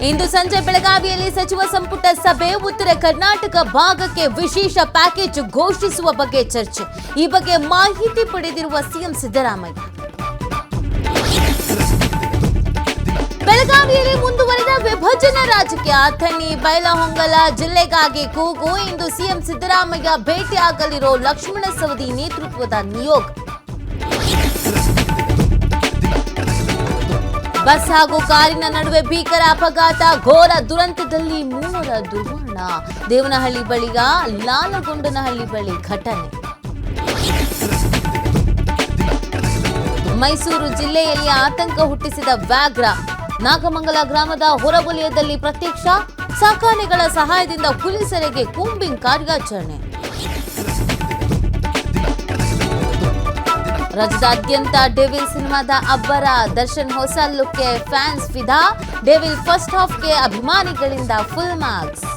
ಇಂದು ಸಂಜೆ ಬೆಳಗಾವಿಯಲ್ಲಿ ಸಚಿವ ಸಂಪುಟ ಸಭೆ. ಉತ್ತರ ಕರ್ನಾಟಕ ಭಾಗಕ್ಕೆ ವಿಶೇಷ ಪ್ಯಾಕೇಜ್ ಘೋಷಿಸುವ ಬಗ್ಗೆ ಚರ್ಚೆ. ಈ ಬಗ್ಗೆ ಮಾಹಿತಿ ಪಡೆದಿರುವ ಸಿಎಂ ಸಿದ್ದರಾಮಯ್ಯ. ಬೆಳಗಾವಿಯಲ್ಲಿ ಮುಂದುವರೆದ ವಿಭಜನಾ ರಾಜಕೀಯ. ಅಥಣಿ ಬೈಲಹೊಂಗಲ ಜಿಲ್ಲೆಗಾಗಿ ಕೂಗು. ಇಂದು ಸಿಎಂ ಸಿದ್ದರಾಮಯ್ಯ ಭೇಟಿಯಾಗಲಿರೋ ಲಕ್ಷ್ಮಣ ಸವದಿ ನೇತೃತ್ವದ ನಿಯೋಗ. ಬಸ್ ಹಾಗೂ ಕಾರಿನ ನಡುವೆ ಭೀಕರ ಅಪಘಾತ. ಘೋರ ದುರಂತದಲ್ಲಿ 3 ದುರ್ಮರಣ. ದೇವನಹಳ್ಳಿ ಬಳಿಯ ಲಾಲಗೊಂಡನಹಳ್ಳಿ ಬಳಿ ಘಟನೆ. ಮೈಸೂರು ಜಿಲ್ಲೆಯಲ್ಲಿ ಆತಂಕ ಹುಟ್ಟಿಸಿದ ವ್ಯಾಘ್ರ. ನಾಗಮಂಗಲ ಗ್ರಾಮದ ಹೊರವಲಯದಲ್ಲಿ ಪ್ರತ್ಯಕ್ಷ. ಸಾಕಾನೆಗಳ ಸಹಾಯದಿಂದ ಹುಲಿ ಸೆರೆಗೆ ಕೂಂಬಿಂಗ್ ಕಾರ್ಯಾಚರಣೆ. ರಾಜ್ಯದಾದ್ಯಂತ ಡೆವಿಲ್ ಸಿನಿಮಾದ ಅಬ್ಬರ. ದರ್ಶನ್ ಹೊಸ ಲುಕ್ಗೆ ಫ್ಯಾನ್ಸ್ ಫಿದಾ. ಡೆವಿಲ್ ಫಸ್ಟ್ ಹಾಫ್ಗೆ ಅಭಿಮಾನಿಗಳಿಂದ ಫುಲ್ ಮಾರ್ಕ್ಸ್.